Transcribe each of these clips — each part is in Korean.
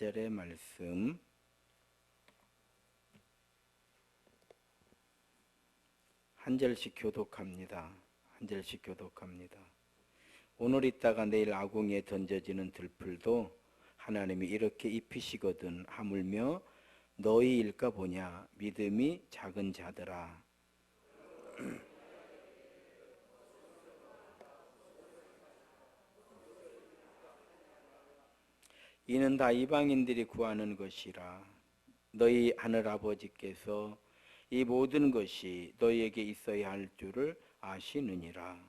4절의 말씀 한 절씩 교독합니다. 한 절씩 교독합니다. 오늘 있다가 내일 아궁이에 던져지는 들풀도 하나님이 이렇게 입히시거든 하물며 너희일까 보냐 믿음이 작은 자들아. 이는 다 이방인들이 구하는 것이라. 너희 하늘아버지께서 이 모든 것이 너희에게 있어야 할 줄을 아시느니라.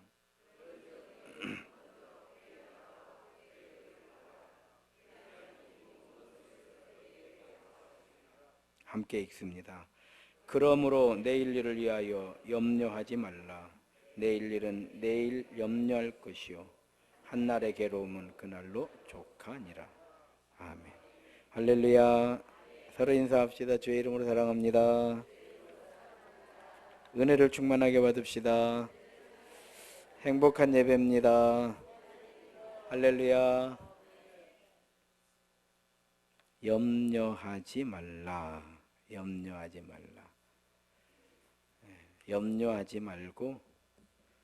함께 읽습니다. 그러므로 내일 일을 위하여 염려하지 말라. 내일 일은 내일 염려할 것이요 한날의 괴로움은 그날로 족하니라. 아멘. 할렐루야. 서로 인사합시다. 주의 이름으로 사랑합니다. 은혜를 충만하게 받읍시다. 행복한 예배입니다. 할렐루야. 염려하지 말라. 염려하지 말라. 염려하지 말고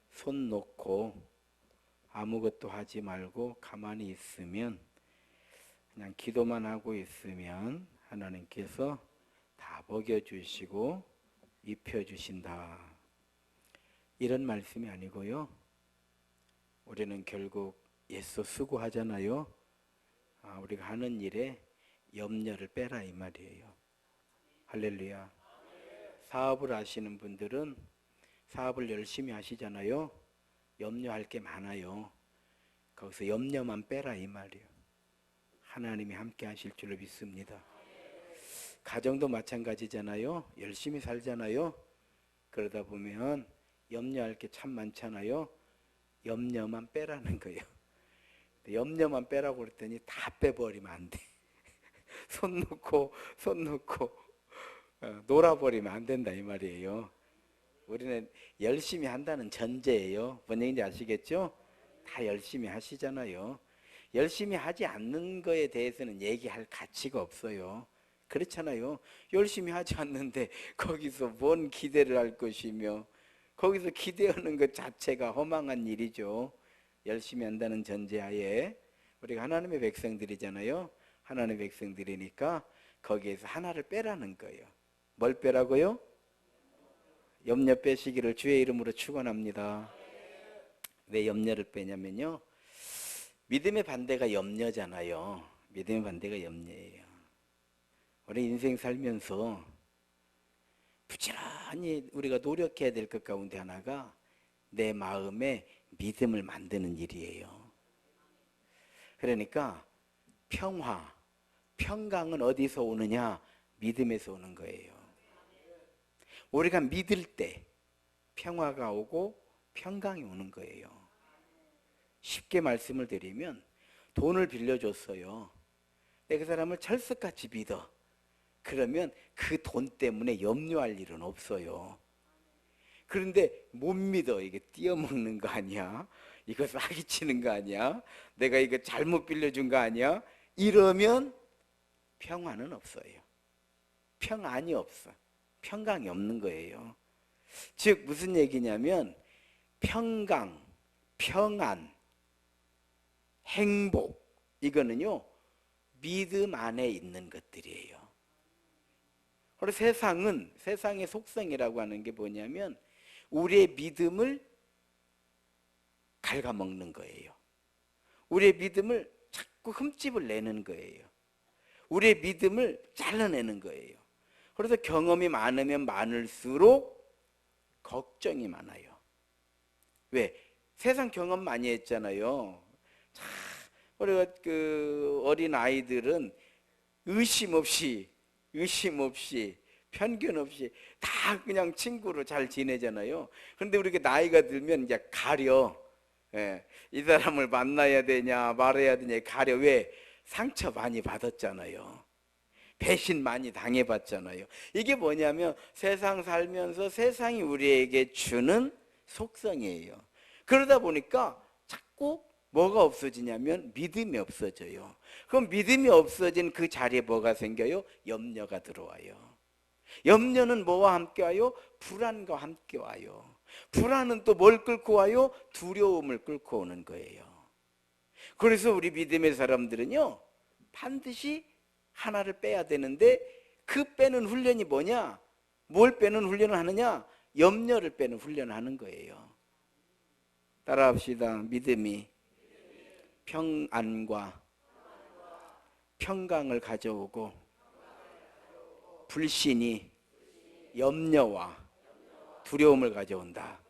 손 놓고 아무것도 하지 말고 가만히 있으면, 그냥 기도만 하고 있으면 하나님께서 다 먹여주시고 입혀주신다. 이런 말씀이 아니고요. 우리는 결국 예수 수고하잖아요. 우리가 하는 일에 염려를 빼라 이 말이에요. 할렐루야. 사업을 하시는 분들은 사업을 열심히 하시잖아요. 염려할 게 많아요. 거기서 염려만 빼라 이 말이에요. 하나님이 함께 하실 줄로 믿습니다. 가정도 마찬가지잖아요. 열심히 살잖아요. 그러다 보면 염려할 게 참 많잖아요. 염려만 빼라는 거예요. 염려만 빼라고 그랬더니 다 빼버리면 안 돼. 손 놓고 놀아버리면 안 된다 이 말이에요. 우리는 열심히 한다는 전제예요. 뭔 얘기인지 아시겠죠? 다 열심히 하시잖아요. 열심히 하지 않는 거에 대해서는 얘기할 가치가 없어요. 그렇잖아요. 열심히 하지 않는데 거기서 뭔 기대를 할 것이며, 거기서 기대하는 것 자체가 허망한 일이죠. 열심히 한다는 전제하에 우리가 하나님의 백성들이잖아요. 하나님의 백성들이니까 거기에서 하나를 빼라는 거예요. 뭘 빼라고요? 염려 빼시기를 주의 이름으로 축원합니다. 왜 염려를 빼냐면요, 믿음의 반대가 염려잖아요. 믿음의 반대가 염려예요. 우리 인생 살면서 부지런히 우리가 노력해야 될 것 가운데 하나가 내 마음에 믿음을 만드는 일이에요. 그러니까 평화, 평강은 어디서 오느냐? 믿음에서 오는 거예요. 우리가 믿을 때 평화가 오고 평강이 오는 거예요. 쉽게 말씀을 드리면, 돈을 빌려줬어요. 내가 그 사람을 철석같이 믿어. 그러면 그 돈 때문에 염려할 일은 없어요. 그런데 못 믿어. 이게 띄어먹는 거 아니야? 이거 사기치는 거 아니야? 내가 이거 잘못 빌려준 거 아니야? 이러면 평화는 없어요. 평안이 없어. 평강이 없는 거예요. 즉 무슨 얘기냐면, 평강, 평안, 행복, 이거는요 믿음 안에 있는 것들이에요. 그리고 세상의 속성이라고 하는 게 뭐냐면 우리의 믿음을 갉아먹는 거예요. 우리의 믿음을 자꾸 흠집을 내는 거예요. 우리의 믿음을 잘라내는 거예요. 그래서 경험이 많으면 많을수록 걱정이 많아요. 왜? 세상 경험 많이 했잖아요. 우리가 그 어린 아이들은 의심 없이 편견 없이 다 그냥 친구로 잘 지내잖아요. 그런데 우리가 나이가 들면 이제 가려. 이 사람을 만나야 되냐 말아야 되냐 가려. 왜? 상처 많이 받았잖아요. 배신 많이 당해봤잖아요. 이게 뭐냐면 세상 살면서 세상이 우리에게 주는 속성이에요. 그러다 보니까 자꾸 뭐가 없어지냐면 믿음이 없어져요. 그럼 믿음이 없어진 그 자리에 뭐가 생겨요? 염려가 들어와요. 염려는 뭐와 함께 와요? 불안과 함께 와요. 불안은 또 뭘 끌고 와요? 두려움을 끌고 오는 거예요. 그래서 우리 믿음의 사람들은요, 반드시 하나를 빼야 되는데 그 빼는 훈련이 뭐냐? 뭘 빼는 훈련을 하느냐? 염려를 빼는 훈련을 하는 거예요. 따라합시다. 믿음이 평안과 평강을 가져오고 불신이 염려와 두려움을 가져온다.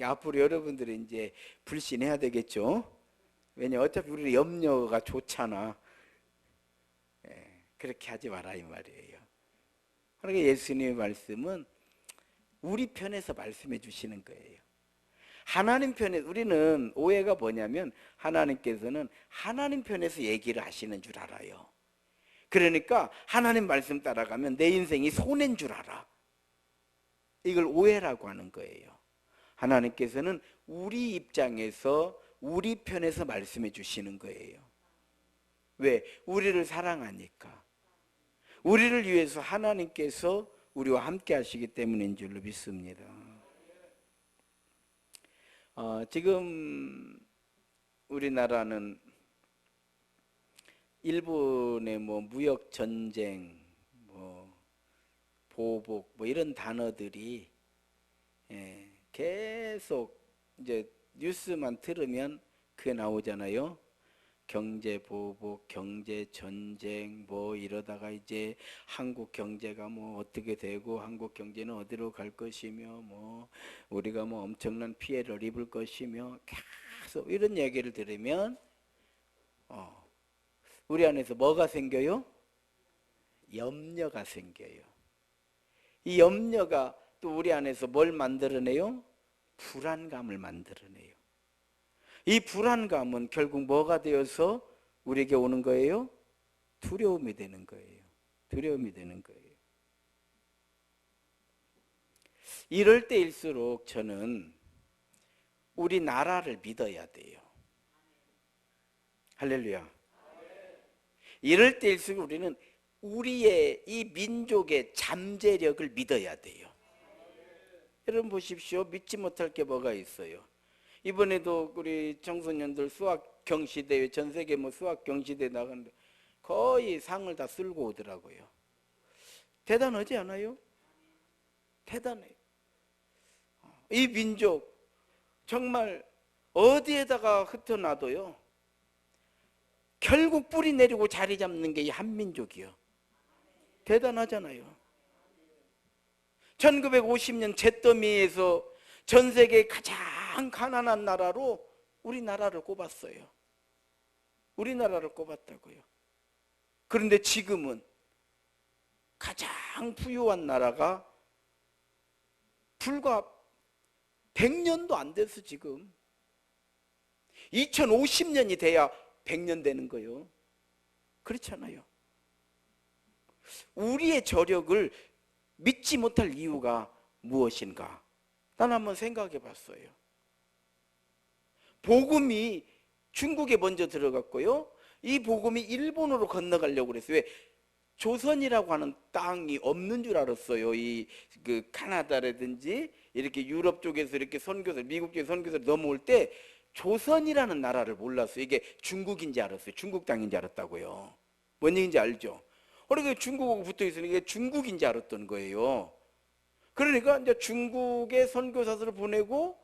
앞으로 여러분들이 이제 불신해야 되겠죠? 왜냐 어차피 우리 염려가 좋잖아. 그렇게 하지 마라 이 말이에요. 그러니까 예수님의 말씀은 우리 편에서 말씀해 주시는 거예요. 하나님 편에, 우리는 오해가 뭐냐면 하나님께서는 하나님 편에서 얘기를 하시는 줄 알아요. 그러니까 하나님 말씀 따라가면 내 인생이 손해인 줄 알아. 이걸 오해라고 하는 거예요. 하나님께서는 우리 입장에서 우리 편에서 말씀해 주시는 거예요. 왜? 우리를 사랑하니까. 우리를 위해서 하나님께서 우리와 함께 하시기 때문인 줄로 믿습니다. 지금 우리나라는 일본의 무역 전쟁, 보복, 이런 단어들이 계속 이제 뉴스만 들으면 그게 나오잖아요. 경제 보복, 경제 전쟁, 이러다가 이제 한국 경제가 어떻게 되고 한국 경제는 어디로 갈 것이며 우리가 엄청난 피해를 입을 것이며 계속 이런 얘기를 들으면 우리 안에서 뭐가 생겨요? 염려가 생겨요. 이 염려가 또 우리 안에서 뭘 만들어내요? 불안감을 만들어내요. 이 불안감은 결국 뭐가 되어서 우리에게 오는 거예요? 두려움이 되는 거예요. 두려움이 되는 거예요. 이럴 때일수록 저는 우리 나라를 믿어야 돼요. 할렐루야. 이럴 때일수록 우리는 우리의 이 민족의 잠재력을 믿어야 돼요. 여러분 보십시오. 믿지 못할 게 뭐가 있어요? 이번에도 우리 청소년들 수학 경시대회, 전 세계 수학 경시대회 나가는데 거의 상을 다 쓸고 오더라고요. 대단하지 않아요? 대단해요. 이 민족 정말 어디에다가 흩어놔도요, 결국 뿌리 내리고 자리 잡는 게 이 한민족이요. 대단하잖아요. 1950년 잿더미에서 전 세계 가장 가난한 나라로 우리나라를 꼽았어요. 우리나라를 꼽았다고요. 그런데 지금은 가장 부유한 나라가 불과 100년도 안 돼서 지금 2050년이 돼야 100년 되는 거예요. 그렇잖아요. 우리의 저력을 믿지 못할 이유가 무엇인가? 난 한번 생각해 봤어요. 복음이 중국에 먼저 들어갔고요. 이 복음이 일본으로 건너가려고 그랬어요. 왜? 조선이라고 하는 땅이 없는 줄 알았어요. 그 카나다라든지 이렇게 유럽 쪽에서 이렇게 선교사, 미국 쪽에 선교사를 넘어올 때 조선이라는 나라를 몰랐어요. 이게 중국인지 알았어요. 중국 땅인지 알았다고요. 뭔 얘기인지 알죠? 그러니까 중국하고 붙어 있으니까 이게 중국인지 알았던 거예요. 그러니까 이제 중국에 선교사들을 보내고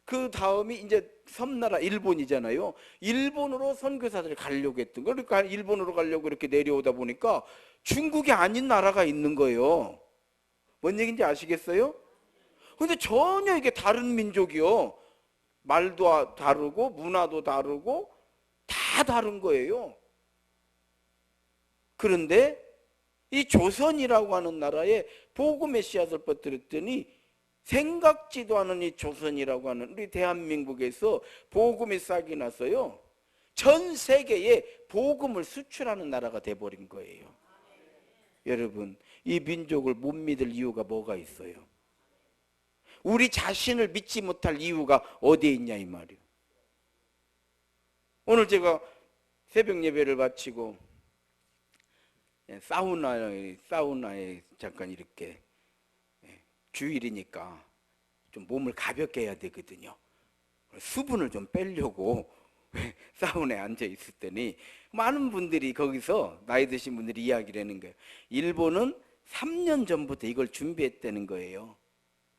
그 다음이 이제 섬나라 일본이잖아요. 일본으로 선교사들을 가려고 했던 거. 그러니까 일본으로 가려고 이렇게 내려오다 보니까 중국이 아닌 나라가 있는 거예요. 뭔 얘기인지 아시겠어요? 근데 전혀 이게 다른 민족이요. 말도 다르고 문화도 다르고 다 다른 거예요. 그런데 이 조선이라고 하는 나라에 복음의 씨앗을 퍼뜨렸더니 생각지도 않은 이 조선이라고 하는 우리 대한민국에서 복음이 싹이 났어요. 전 세계에 복음을 수출하는 나라가 돼버린 거예요. 여러분, 이 민족을 못 믿을 이유가 뭐가 있어요? 우리 자신을 믿지 못할 이유가 어디에 있냐 이 말이에요. 오늘 제가 새벽 예배를 마치고 사우나에 잠깐 이렇게, 주일이니까 좀 몸을 가볍게 해야 되거든요. 수분을 좀 빼려고 사우나에 앉아 있었더니 많은 분들이 거기서 나이 드신 분들이 이야기를 하는 거예요. 일본은 3년 전부터 이걸 준비했다는 거예요.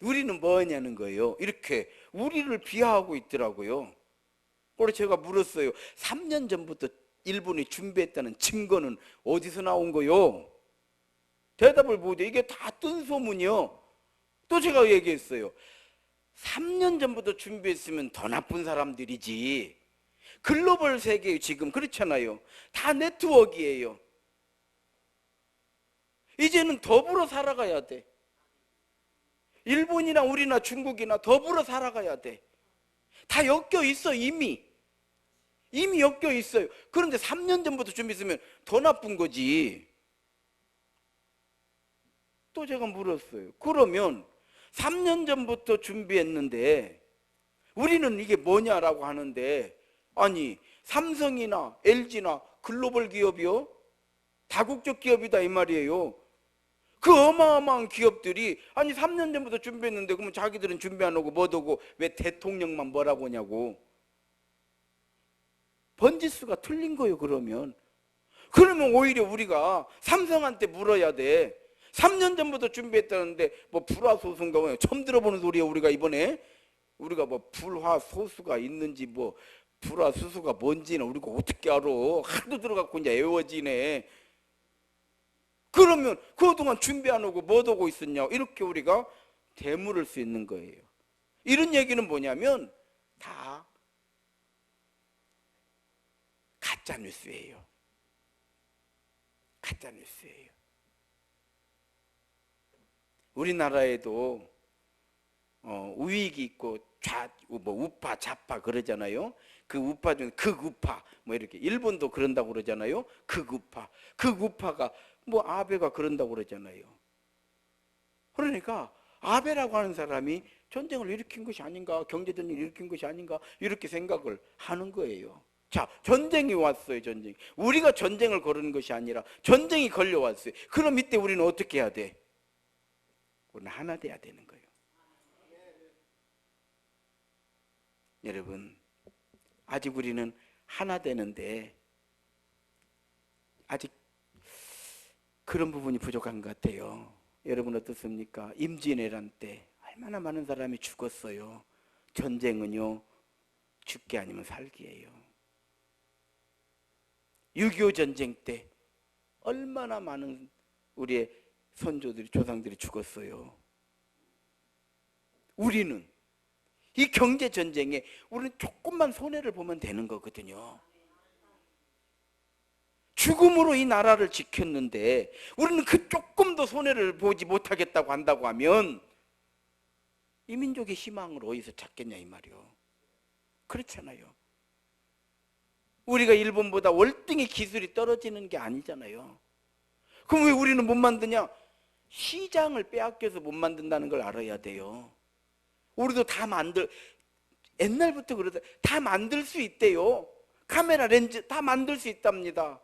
우리는 뭐냐는 거예요. 이렇게 우리를 비하하고 있더라고요. 그래서 제가 물었어요. 3년 전부터 일본이 준비했다는 증거는 어디서 나온 거요? 대답을 못해. 이게 다 뜬 소문이요. 또 제가 얘기했어요. 3년 전부터 준비했으면 더 나쁜 사람들이지. 글로벌 세계 지금 그렇잖아요. 다 네트워크예요. 이제는 더불어 살아가야 돼. 일본이나 우리나 중국이나 더불어 살아가야 돼. 다 엮여 있어. 이미 엮여 있어요. 그런데 3년 전부터 준비했으면 더 나쁜 거지. 또 제가 물었어요. 그러면 3년 전부터 준비했는데 우리는 이게 뭐냐라고 하는데, 아니 삼성이나 LG나 글로벌 기업이요? 다국적 기업이다 이 말이에요. 그 어마어마한 기업들이 아니 3년 전부터 준비했는데 그러면 자기들은 준비 안 하고 뭐하고 왜 대통령만 뭐라고 하냐고. 번지수가 틀린 거예요. 그러면 오히려 우리가 삼성한테 물어야 돼. 3년 전부터 준비했다는데 뭐 불화소수인가 뭐 처음 들어보는 소리예요. 우리가 이번에 우리가 뭐 불화소수가 있는지 뭐 불화수수가 뭔지는 우리가 어떻게 알아. 하도 들어갖고 이제 애워지네. 그러면 그동안 준비 안 하고 뭐 하고 있었냐, 이렇게 우리가 되물을 수 있는 거예요. 이런 얘기는 뭐냐면 다 가짜 뉴스예요. 가짜 뉴스예요. 우리나라에도 우익이 있고 우파 좌파 그러잖아요. 그 우파 중에 극우파 뭐 이렇게, 일본도 그런다고 그러잖아요. 극우파가 뭐 아베가 그런다고 그러잖아요. 그러니까 아베라고 하는 사람이 전쟁을 일으킨 것이 아닌가, 경제전쟁을 일으킨 것이 아닌가, 이렇게 생각을 하는 거예요. 자, 전쟁이 왔어요. 전쟁. 우리가 전쟁을 거르는 것이 아니라 전쟁이 걸려왔어요. 그럼 이때 우리는 어떻게 해야 돼? 우리는 하나 돼야 되는 거예요. 여러분, 아직 우리는 하나 되는데 아직 그런 부분이 부족한 것 같아요. 여러분 어떻습니까? 임진왜란 때 얼마나 많은 사람이 죽었어요. 전쟁은요, 죽기 아니면 살기예요. 6.25 전쟁 때 얼마나 많은 우리의 선조들이, 조상들이 죽었어요. 우리는 이 경제 전쟁에 우리는 조금만 손해를 보면 되는 거거든요. 죽음으로 이 나라를 지켰는데 우리는 그 조금도 손해를 보지 못하겠다고 한다고 하면 이 민족의 희망을 어디서 찾겠냐 이 말이요. 그렇잖아요. 우리가 일본보다 월등히 기술이 떨어지는 게 아니잖아요. 그럼 왜 우리는 못 만드냐? 시장을 빼앗겨서 못 만든다는 걸 알아야 돼요. 우리도 옛날부터 그러다 다 만들 수 있대요. 카메라 렌즈 다 만들 수 있답니다.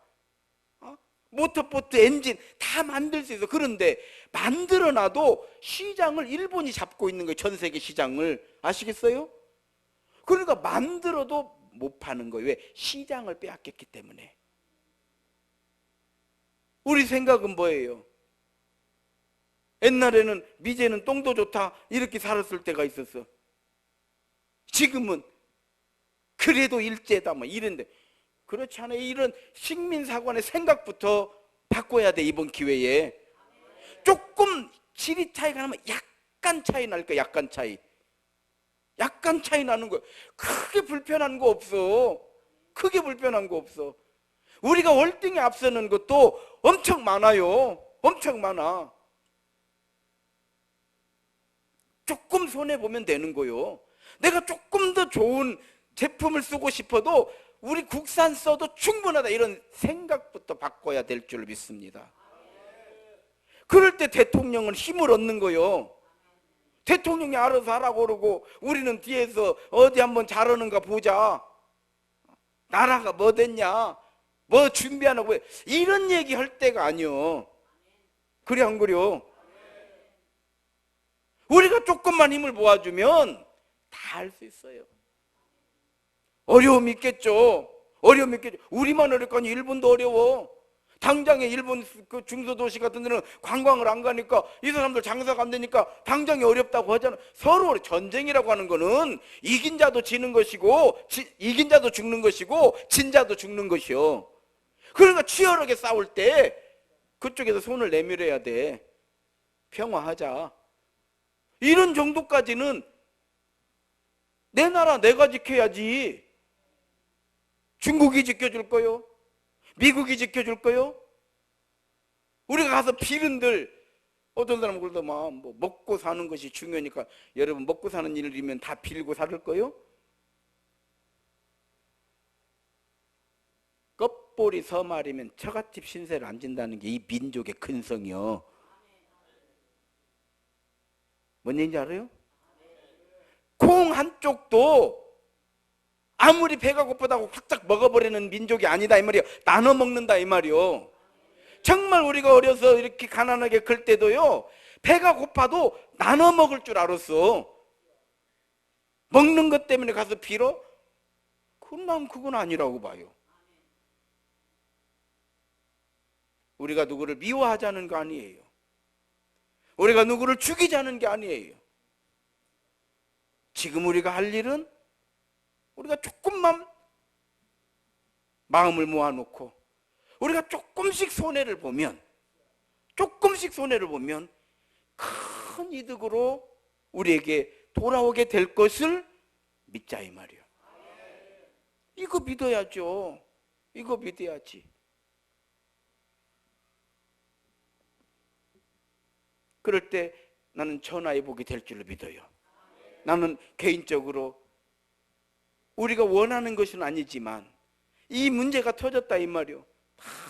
모터보트 엔진 다 만들 수 있어. 그런데 만들어놔도 시장을 일본이 잡고 있는 거예요. 전 세계 시장을. 아시겠어요? 그러니까 만들어도 못 파는 거예요. 왜? 시장을 빼앗겼기 때문에. 우리 생각은 뭐예요? 옛날에는 미제는 똥도 좋다 이렇게 살았을 때가 있었어. 지금은 그래도 일제다 뭐 이런데, 그렇지 않아요. 이런 식민사관의 생각부터 바꿔야 돼. 이번 기회에 조금 질이 차이가 나면 약간 차이 날 거야. 약간 차이 나는 거야. 크게 불편한 거 없어. 크게 불편한 거 없어. 우리가 월등히 앞서는 것도 엄청 많아요. 엄청 많아. 조금 손해보면 되는 거요. 내가 조금 더 좋은 제품을 쓰고 싶어도 우리 국산 써도 충분하다, 이런 생각부터 바꿔야 될 줄 믿습니다. 그럴 때 대통령은 힘을 얻는 거요. 대통령이 알아서 하라고 그러고 우리는 뒤에서 어디 한번 잘하는가 보자. 나라가 뭐 됐냐, 뭐 준비하라고, 이런 얘기 할 때가 아니요. 그래 안 그래요? 우리가 조금만 힘을 모아주면 다 할 수 있어요. 어려움이 있겠죠. 어려움이 있겠죠. 우리만 어렵고 아니 일본도 어려워. 당장에 일본 그 중소도시 같은 데는 관광을 안 가니까 이 사람들 장사가 안 되니까 당장에 어렵다고 하잖아. 서로 전쟁이라고 하는 거는 이긴 자도 지는 것이고 이긴 자도 죽는 것이고 진 자도 죽는 것이요. 그러니까 치열하게 싸울 때 그쪽에서 손을 내밀어야 돼. 평화하자. 이런 정도까지는 내 나라 내가 지켜야지. 중국이 지켜줄 거요? 미국이 지켜줄 거요? 우리가 가서 빌은들, 어떤 사람은 그래도 뭐 먹고 사는 것이 중요하니까, 여러분 먹고 사는 일이면 다 빌고 살 거요? 껍보리 서말이면 처갓집 신세를 안 진다는 게 이 민족의 근성이요. 뭔 얘기인지 알아요? 콩 한쪽도 아무리 배가 고프다고 확짝 먹어버리는 민족이 아니다 이 말이에요. 나눠 먹는다 이 말이요. 정말 우리가 어려서 이렇게 가난하게 클 때도요, 배가 고파도 나눠 먹을 줄 알았어. 먹는 것 때문에 가서 빌어? 난 그건 아니라고 봐요. 우리가 누구를 미워하자는 거 아니에요. 우리가 누구를 죽이자는 게 아니에요. 지금 우리가 할 일은 우리가 조금만 마음을 모아놓고 우리가 조금씩 손해를 보면 큰 이득으로 우리에게 돌아오게 될 것을 믿자 이 말이에요. 이거 믿어야죠. 이거 믿어야지. 그럴 때 나는 전화위복이 될 줄로 믿어요. 나는 개인적으로 우리가 원하는 것은 아니지만 이 문제가 터졌다 이 말이요.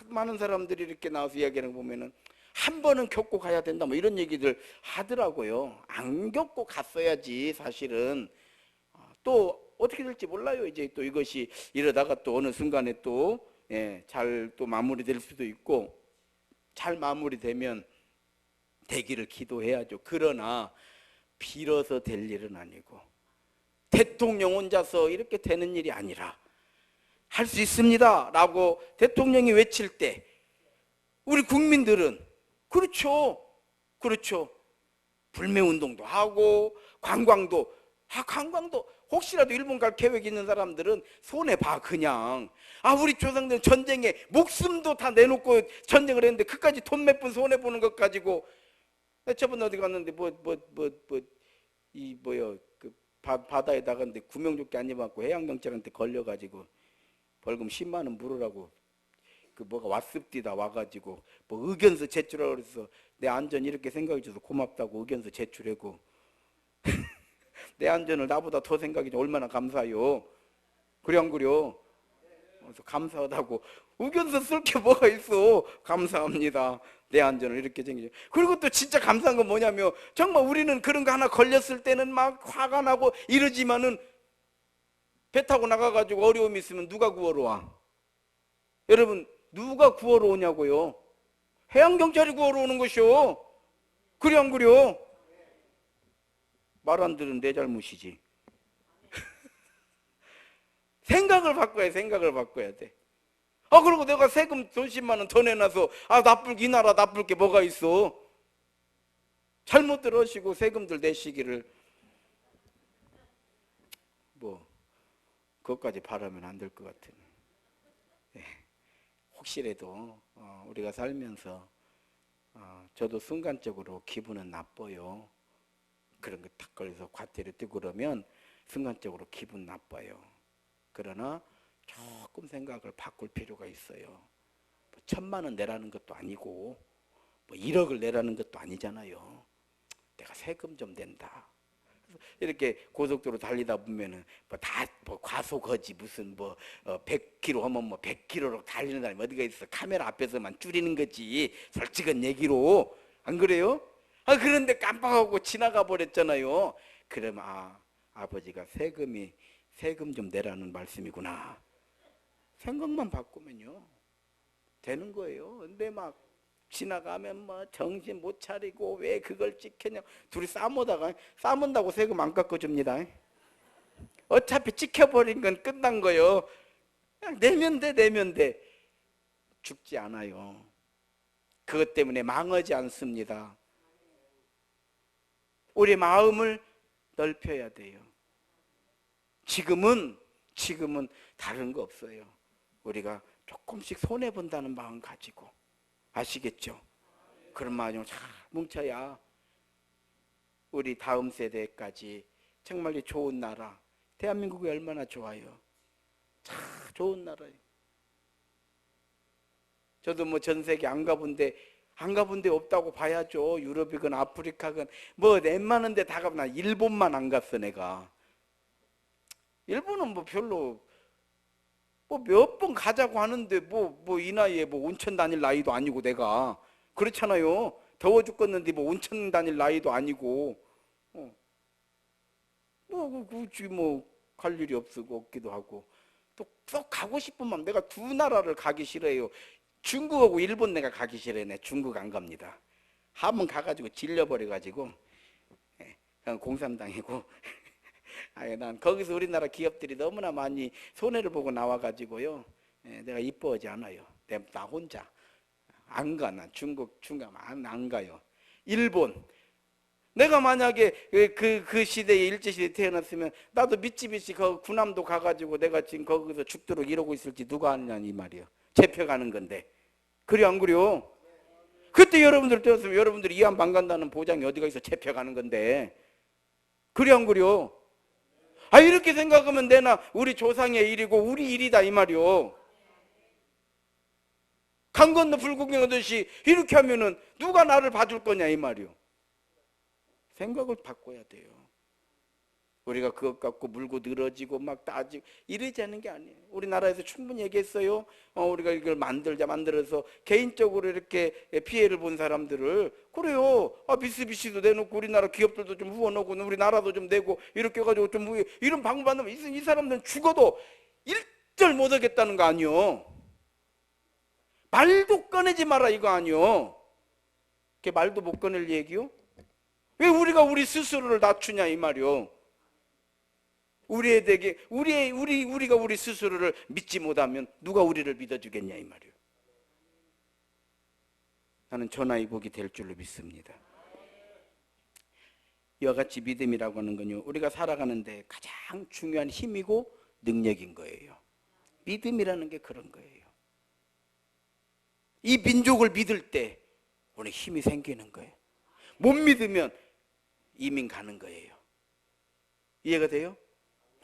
많은 사람들이 이렇게 나와서 이야기하는 거 보면은 한 번은 겪고 가야 된다 뭐 이런 얘기들 하더라고요. 안 겪고 갔어야지 사실은. 또 어떻게 될지 몰라요. 이제 또 이것이 이러다가 또 어느 순간에 또 잘 또 마무리될 수도 있고, 잘 마무리되면 되기를 기도해야죠. 그러나 빌어서 될 일은 아니고 대통령 혼자서 이렇게 되는 일이 아니라 할 수 있습니다 라고 대통령이 외칠 때 우리 국민들은 그렇죠 불매운동도 하고 관광도 혹시라도 일본 갈 계획 있는 사람들은 손해봐. 그냥 우리 조상들은 전쟁에 목숨도 다 내놓고 전쟁을 했는데 그까지 돈 몇 푼 손해보는 것 가지고. 저번에 어디 갔는데 바다에 나갔는데 구명조끼 안 입었고 해양경찰한테 걸려가지고 벌금 10만 원 물으라고 뭐가 왔습디다 와가지고 뭐 의견서 제출하라고 그래서 내 안전 이렇게 생각해줘서 고맙다고 의견서 제출하고 내 안전을 나보다 더 생각해줘 얼마나 감사해요. 그래 안 그래요? 그래서 감사하다고 의견서 쓸 게 뭐가 있어. 감사합니다. 내 안전을 이렇게 챙기죠. 그리고 또 진짜 감사한 건 뭐냐면 정말 우리는 그런 거 하나 걸렸을 때는 막 화가 나고 이러지만은 배 타고 나가가지고 어려움이 있으면 누가 구하러 와? 여러분 누가 구하러 오냐고요? 해양경찰이 구하러 오는 것이요. 그래 안 그래요? 말 안 들은 내 잘못이지. 생각을 바꿔야 돼. 그리고 내가 세금 돈 10만 원 더 내놔서 이 나라 나쁠 게 뭐가 있어? 잘못들 하시고 세금들 내시기를 그것까지 바라면 안 될 것 같은. 혹시라도 우리가 살면서 저도 순간적으로 기분은 나빠요. 그런 거 탁 걸려서 과태료 뛰고 그러면 순간적으로 기분 나빠요. 그러나 조금 생각을 바꿀 필요가 있어요. 1,000만 원 내라는 것도 아니고 1억을 내라는 것도 아니잖아요. 내가 세금 좀 낸다. 이렇게 고속도로 달리다 보면은 과속하지 무슨 100km 하면 100km로 달리는 사람이 어디가 있어. 카메라 앞에서만 줄이는 거지. 솔직한 얘기로. 안 그래요? 그런데 깜빡하고 지나가 버렸잖아요. 그럼 아버지가 세금 좀 내라는 말씀이구나. 생각만 바꾸면요 되는 거예요. 근데 막 지나가면 뭐 정신 못 차리고 왜 그걸 찍혔냐, 둘이 싸문다고 세금 안 깎아줍니다. 어차피 찍혀버린 건 끝난 거예요. 그냥 내면 돼. 죽지 않아요. 그것 때문에 망하지 않습니다. 우리 마음을 넓혀야 돼요. 지금은 다른 거 없어요. 우리가 조금씩 손해본다는 마음 가지고, 아시겠죠? 그런 마음으로 잘 뭉쳐야 우리 다음 세대까지 정말 좋은 나라, 대한민국이 얼마나 좋아요. 참 좋은 나라예요. 저도 뭐 전 세계 안 가본 데 없다고 봐야죠. 유럽이건 아프리카건 뭐 웬만한 데 다 가면 나 일본만 안 갔어. 내가 일본은 뭐 별로 뭐 몇 번 가자고 하는데 뭐 이 나이에 뭐 온천 다닐 나이도 아니고 내가 그렇잖아요. 더워 죽겠는데 뭐 온천 다닐 나이도 아니고 뭐 굳이 뭐 갈 일이 없기도 하고, 또 썩 가고 싶은 마음, 내가 두 나라를 가기 싫어요. 중국하고 일본 내가 가기 싫어요. 내 중국 안 갑니다. 한번 가가지고 질려버려가지고 그냥 공산당이고 난 거기서 우리나라 기업들이 너무나 많이 손해를 보고 나와가지고요, 내가 이뻐하지 않아요. 나 혼자 안 가. 나 중국 안 가요. 일본, 내가 만약에 그 시대에 일제시대에 태어났으면 나도 미쯔비시 군함도 가가지고 내가 지금 거기서 죽도록 이러고 있을지 누가 아느냐 이 말이에요. 잡혀가는 건데. 그래 안 그래요? 그때 여러분들 때였으면 여러분들이 이안 방 간다는 보장이 어디가 있어. 잡혀가는 건데. 그래 안 그래요? 이렇게 생각하면 내나 우리 조상의 일이고 우리 일이다 이 말이요. 강 건너 불구경하듯이 이렇게 하면은 누가 나를 봐줄 거냐 이 말이요. 생각을 바꿔야 돼요. 우리가 그것 갖고 물고 늘어지고 막 따지고 이러지 않는 게 아니에요. 우리나라에서 충분히 얘기했어요. 우리가 이걸 만들어서 개인적으로 이렇게 피해를 본 사람들을, 그래요. 미쓰비시도 내놓고 우리나라 기업들도 좀 후원하고 우리나라도 좀 내고 이렇게 해가지고 좀 이런 방법 안 하면 이 사람들은 죽어도 일절 못 하겠다는 거 아니요. 말도 꺼내지 마라 이거 아니요. 그게 말도 못 꺼낼 얘기요? 왜 우리가 우리 스스로를 낮추냐 이 말이요. 우리가 우리 스스로를 믿지 못하면 누가 우리를 믿어주겠냐 이 말이요. 나는 전하의 복이 될 줄로 믿습니다. 이와 같이 믿음이라고 하는 건요, 우리가 살아가는데 가장 중요한 힘이고 능력인 거예요. 믿음이라는 게 그런 거예요. 이 민족을 믿을 때 우리 힘이 생기는 거예요. 못 믿으면 이민 가는 거예요. 이해가 돼요?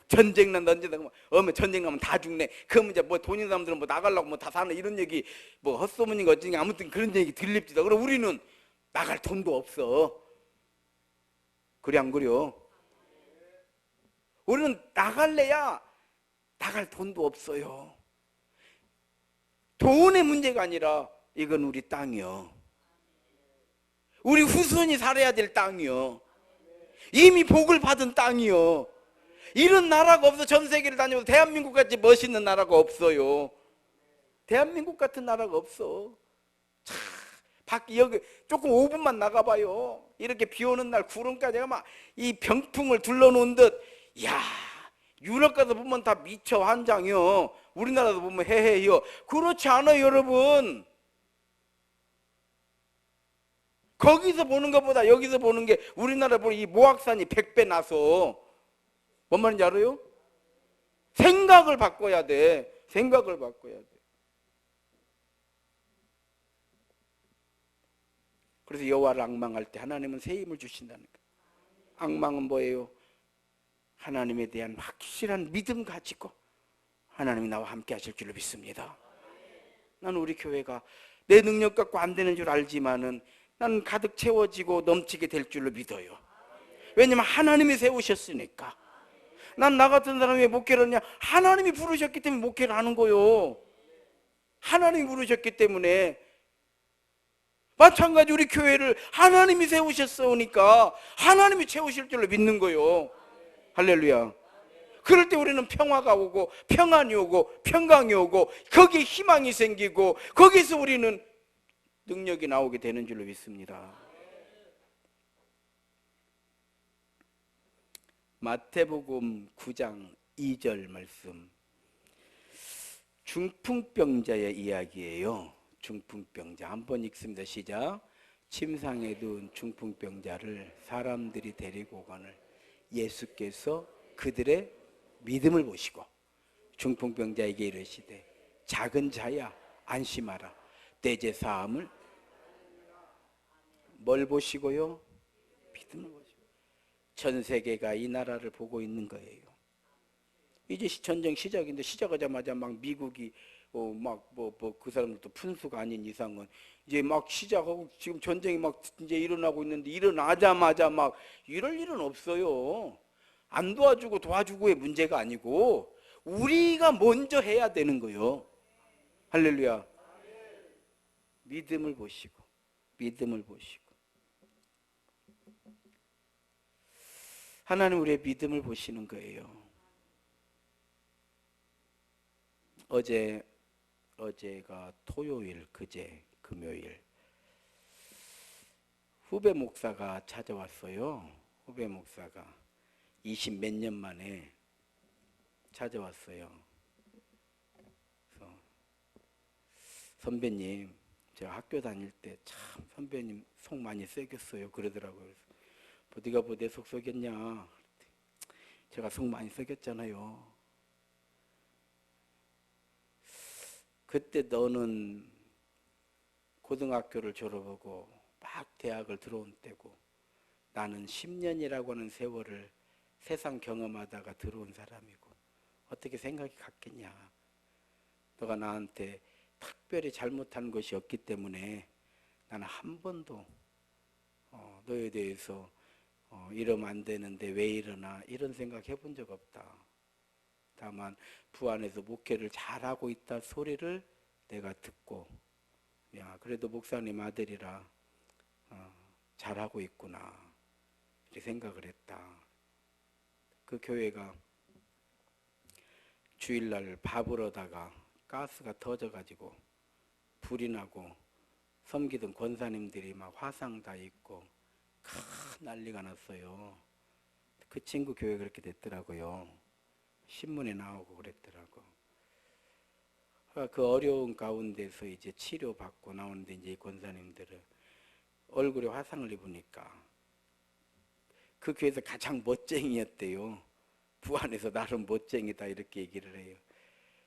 전쟁 난다 언제다 전쟁 나면 다 죽네. 그 문제 뭐 돈 있는 사람들은 뭐 나가려고 뭐 다 사는 이런 얘기 뭐 헛소문인가 어쩌니 아무튼 그런 얘기 들립시다. 그럼 우리는 나갈 돈도 없어. 그래 안 그래요? 우리는 나갈래야 나갈 돈도 없어요. 돈의 문제가 아니라 이건 우리 땅이요. 우리 후손이 살아야 될 땅이요. 이미 복을 받은 땅이요. 이런 나라가 없어. 전 세계를 다녀도 대한민국 같이 멋있는 나라가 없어요. 대한민국 같은 나라가 없어. 참, 밖에 여기 조금 5분만 나가봐요. 이렇게 비 오는 날 구름까지 막 이 병풍을 둘러놓은 듯, 이야, 유럽 가서 보면 다 미쳐 환장이요. 우리나라도 보면 해해요. 그렇지 않아요, 여러분. 거기서 보는 것보다 여기서 보는 게 우리나라 보는 이 모악산이 100배 나서, 뭔 말인지 알아요? 생각을 바꿔야 돼. 생각을 바꿔야 돼. 그래서 여호와를 앙망할 때 하나님은 새 힘을 주신다는 거예요. 앙망은 뭐예요? 하나님에 대한 확실한 믿음 가지고 하나님이 나와 함께 하실 줄로 믿습니다. 나는 우리 교회가 내 능력 갖고 안 되는 줄 알지만은 나는 가득 채워지고 넘치게 될 줄로 믿어요. 왜냐면 하나님이 세우셨으니까. 난 나 같은 사람이 왜 목회를 하냐? 하나님이 부르셨기 때문에 목회를 하는 거요. 하나님이 부르셨기 때문에. 마찬가지 우리 교회를 하나님이 세우셨으니까 하나님이 채우실 줄로 믿는 거요. 할렐루야. 그럴 때 우리는 평화가 오고 평안이 오고 평강이 오고 거기에 희망이 생기고 거기서 우리는 능력이 나오게 되는 줄로 믿습니다. 마태복음 9장 2절 말씀, 중풍병자의 이야기예요. 중풍병자 한번 읽습니다. 시작. 침상에 둔 중풍병자를 사람들이 데리고 오거늘 예수께서 그들의 믿음을 보시고 중풍병자에게 이르시되 작은 자야 안심하라 내 죄 사함을 뭘 보시고요? 믿음을 보시고. 전 세계가 이 나라를 보고 있는 거예요. 이제 전쟁 시작인데 시작하자마자 막 미국이 그 사람들도 푼수가 아닌 이상은 이제 막 시작하고 지금 전쟁이 막 이제 일어나고 있는데 일어나자마자 막 이럴 일은 없어요. 안 도와주고 도와주고의 문제가 아니고 우리가 먼저 해야 되는 거예요. 할렐루야. 믿음을 보시고 믿음을 보시고 하나님 우리의 믿음을 보시는 거예요. 어제가 토요일, 그제 금요일 후배 목사가 찾아왔어요. 후배 목사가 20 몇 년 만에 찾아왔어요. 그래서 선배님, 제가 학교 다닐 때 참 선배님 속 많이 썩였어요. 그러더라고요. 그래서 네가 뭐 내 속 썩였냐? 제가 속 많이 썩였잖아요. 그때 너는 고등학교를 졸업하고 막 대학을 들어온 때고 나는 10년이라고 하는 세월을 세상 경험하다가 들어온 사람이고 어떻게 생각이 같겠냐. 너가 나한테 특별히 잘못한 것이 없기 때문에 나는 한 번도 너에 대해서 이러면 안 되는데 왜 이러나 이런 생각 해본 적 없다. 다만 부안에서 목회를 잘하고 있다 소리를 내가 듣고 야 그래도 목사님 아들이라 잘하고 있구나 이렇게 생각을 했다. 그 교회가 주일날 밥을 하다가 가스가 터져가지고 불이 나고 섬기던 권사님들이 막 화상 다 입고 큰 난리가 났어요. 그 친구 교회 그렇게 됐더라고요. 신문에 나오고 그랬더라고. 그 어려운 가운데서 이제 치료받고 나오는데 이제 권사님들은 얼굴에 화상을 입으니까 그 교회에서 가장 멋쟁이였대요. 부안에서 나름 멋쟁이다 이렇게 얘기를 해요.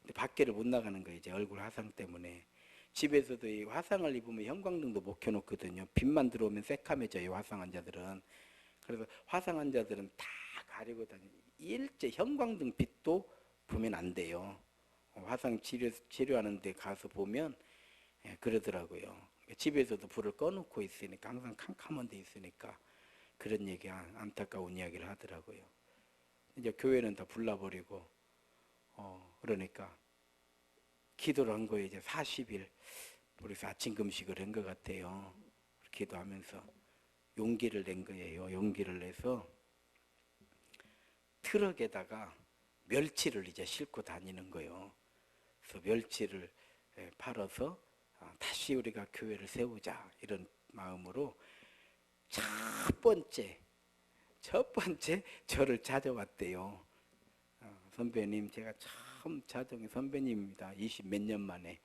근데 밖에를 못 나가는 거예요. 이제 얼굴 화상 때문에. 집에서도 이 화상을 입으면 형광등도 못 켜놓거든요. 빛만 들어오면 새카매져요. 화상 환자들은. 그래서 화상 환자들은 다 가리고 다니는. 일제 형광등 빛도 보면 안 돼요. 화상 치료하는 데 가서 보면 그러더라고요. 집에서도 불을 꺼놓고 있으니까 항상 캄캄한 데 있으니까 그런 얘기 안타까운 이야기를 하더라고요. 이제 교회는 다 불나버리고 그러니까 기도를 한 거예요. 이제 40일 우리서 아침 금식을 한 것 같아요. 기도하면서 용기를 낸 거예요. 용기를 내서 트럭에다가 멸치를 이제 싣고 다니는 거예요. 그래서 멸치를 팔아서 다시 우리가 교회를 세우자 이런 마음으로 첫 번째 저를 찾아왔대요. 선배님 제가 참 자정의 선배님입니다. 20 몇 년 만에.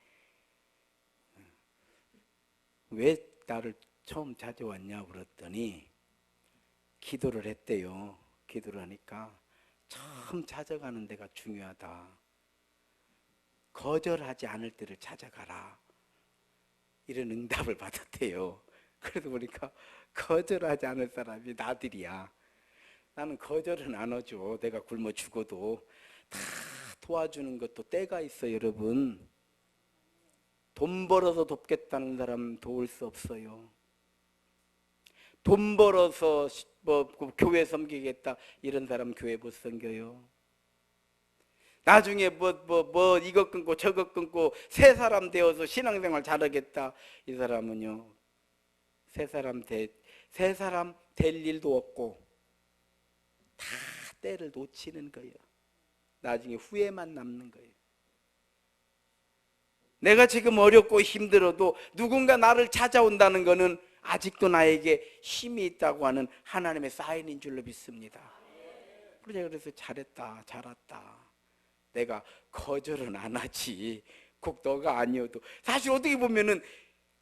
왜 나를 처음 찾아왔냐 그랬더니 기도를 했대요. 기도를 하니까 처음 찾아가는 데가 중요하다. 거절하지 않을 때를 찾아가라. 이런 응답을 받았대요. 그래서 보니까 거절하지 않을 사람이 나들이야. 나는 거절은 안 하죠. 내가 굶어 죽어도 다 도와주는 것도 때가 있어요. 여러분 돈 벌어서 돕겠다는 사람 도울 수 없어요. 돈 벌어서 교회 섬기겠다 이런 사람 교회 못 섬겨요. 나중에 이것 끊고 저것 끊고 새 사람 되어서 신앙생활 잘하겠다 이 사람은요 새 사람 될 일도 없고 다 때를 놓치는 거예요. 나중에 후회만 남는 거예요. 내가 지금 어렵고 힘들어도 누군가 나를 찾아온다는 것은 아직도 나에게 힘이 있다고 하는 하나님의 사인인 줄로 믿습니다. 그래서 잘했다, 잘 왔다. 내가 거절은 안 하지. 꼭 너가 아니어도. 사실 어떻게 보면은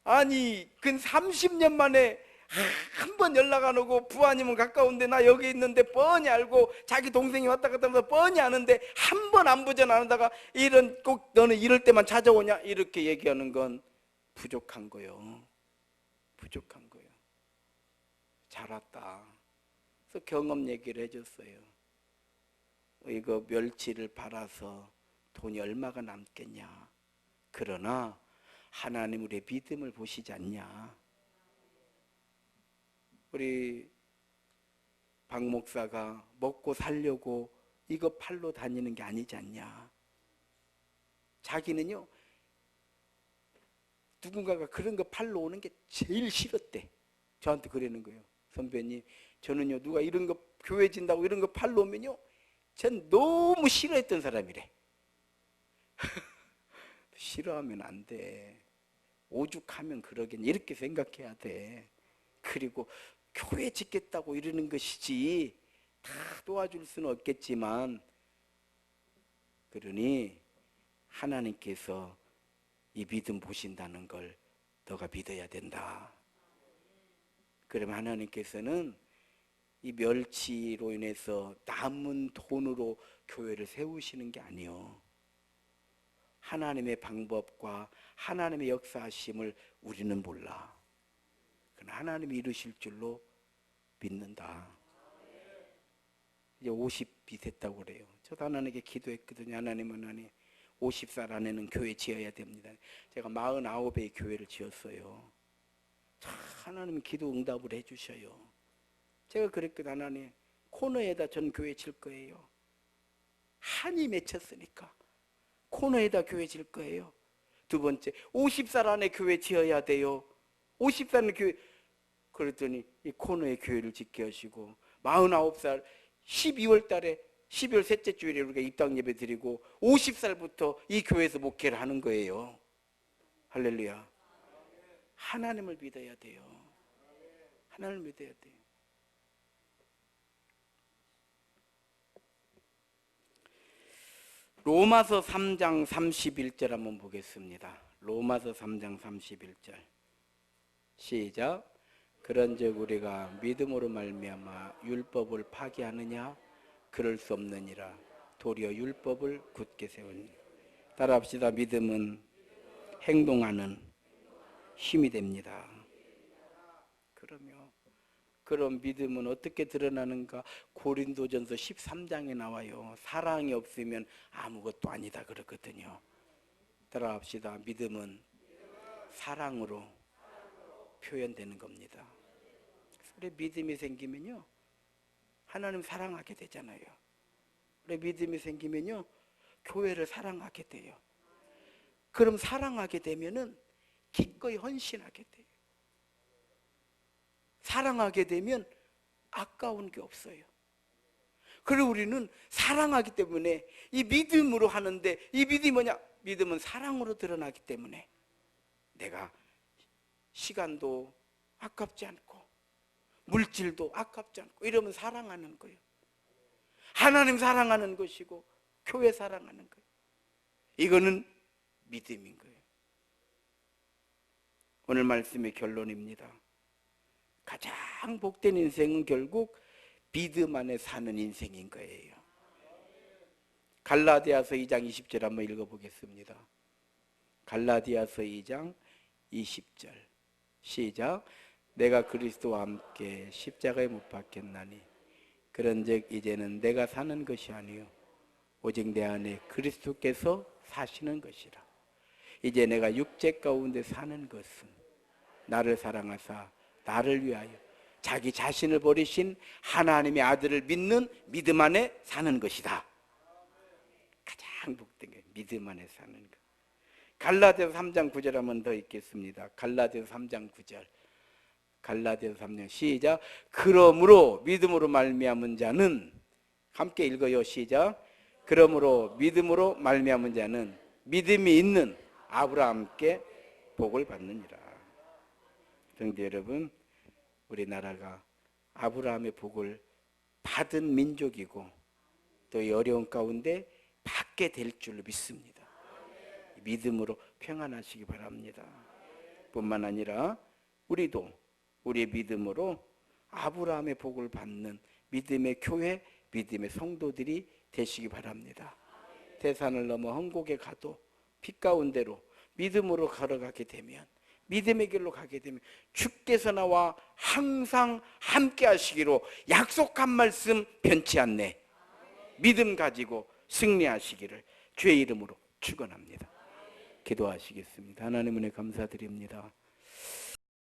아니 근 30년 만에 한 번 연락 안 오고 부하님은 가까운데 나 여기 있는데 뻔히 알고 자기 동생이 왔다 갔다 하면서 뻔히 아는데 한 번 안부전 안 하다가 이런 꼭 너는 이럴 때만 찾아오냐 이렇게 얘기하는 건 부족한 거요. 부족한 거요. 잘 왔다. 그래서 경험 얘기를 해줬어요. 이거 멸치를 팔아서 돈이 얼마가 남겠냐. 그러나 하나님 우리의 믿음을 보시지 않냐. 우리 박 목사가 먹고 살려고 이거 팔러 다니는 게 아니지 않냐. 자기는요 누군가가 그런 거 팔러 오는 게 제일 싫었대. 저한테 그러는 거예요. 선배님 저는요 누가 이런 거 교회 진다고 이런 거 팔러 오면요 전 너무 싫어했던 사람이래. 싫어하면 안 돼. 오죽하면 그러겠냐 이렇게 생각해야 돼. 그리고 교회 짓겠다고 이러는 것이지 다 도와줄 수는 없겠지만 그러니 하나님께서 이 믿음 보신다는 걸 너가 믿어야 된다. 그러면 하나님께서는 이 멸치로 인해서 남은 돈으로 교회를 세우시는 게 아니요. 하나님의 방법과 하나님의 역사하심을 우리는 몰라. 그러나 하나님이 이루실 줄로 믿는다. 이제 50이 됐다고 그래요. 저도 하나님께 기도했거든요. 하나님 50살 안에는 교회 지어야 됩니다. 제가 49의 교회를 지었어요. 하나님 기도 응답을 해주셔요. 제가 그랬거든요. 하나님 코너에다 전 교회 질 거예요. 한이 맺혔으니까 코너에다 교회 질 거예요. 두 번째 50살 안에 교회 지어야 돼요. 50살 안에 교회. 그랬더니 이 코너에 교회를 짓게 하시고 49살 12월 달에 12월 셋째 주일에 우리가 입당 예배 드리고 50살부터 이 교회에서 목회를 하는 거예요. 할렐루야. 하나님을 믿어야 돼요. 하나님을 믿어야 돼요. 로마서 3장 31절 한번 보겠습니다. 로마서 3장 31절 시작. 그런즉 우리가 믿음으로 말미암아 율법을 파기하느냐? 그럴 수 없느니라. 도리어 율법을 굳게 세우니. 따라합시다. 믿음은 행동하는 힘이 됩니다. 그럼 믿음은 어떻게 드러나는가? 고린도전서 13장에 나와요. 사랑이 없으면 아무것도 아니다 그러거든요. 따라합시다. 믿음은 사랑으로 표현되는 겁니다. 우리 믿음이 생기면요 하나님 사랑하게 되잖아요. 우리 믿음이 생기면요 교회를 사랑하게 돼요. 그럼 사랑하게 되면은 기꺼이 헌신하게 돼요. 사랑하게 되면 아까운 게 없어요. 그리고 우리는 사랑하기 때문에 이 믿음으로 하는데 이 믿음이 뭐냐? 믿음은 사랑으로 드러나기 때문에 내가 시간도 아깝지 않고 물질도 아깝지 않고 이러면 사랑하는 거예요. 하나님 사랑하는 것이고 교회 사랑하는 거예요. 이거는 믿음인 거예요. 오늘 말씀의 결론입니다. 가장 복된 인생은 결국 믿음 안에 사는 인생인 거예요. 갈라디아서 2장 20절 한번 읽어보겠습니다. 갈라디아서 2장 20절 시작. 내가 그리스도와 함께 십자가에 못 박혔나니 그런즉 이제는 내가 사는 것이 아니요 오직 내 안에 그리스도께서 사시는 것이라. 이제 내가 육체 가운데 사는 것은 나를 사랑하사 나를 위하여 자기 자신을 버리신 하나님의 아들을 믿는 믿음 안에 사는 것이다. 가장 복된 게 믿음 안에 사는 것. 갈라디아서 3장 9절 한번 더 읽겠습니다. 갈라디아서 3장 9절. 갈라디아서 3장 시작. 그러므로 믿음으로 말미암은 자는 함께 읽어요. 시작. 그러므로 믿음으로 말미암은 자는 믿음이 있는 아브라함께 복을 받느니라. 성도 여러분, 우리나라가 아브라함의 복을 받은 민족이고 또 이 어려운 가운데 받게 될 줄로 믿습니다. 믿음으로 평안하시기 바랍니다. 뿐만 아니라 우리도 우리의 믿음으로 아브라함의 복을 받는 믿음의 교회, 믿음의 성도들이 되시기 바랍니다. 대산을 넘어 헝곡에 가도 빛 가운데로 믿음으로 걸어가게 되면, 믿음의 길로 가게 되면 주께서 나와 항상 함께 하시기로 약속한 말씀 변치 않네. 믿음 가지고 승리하시기를 주의 이름으로 축원합니다. 기도하시겠습니다. 하나님 은혜 감사드립니다.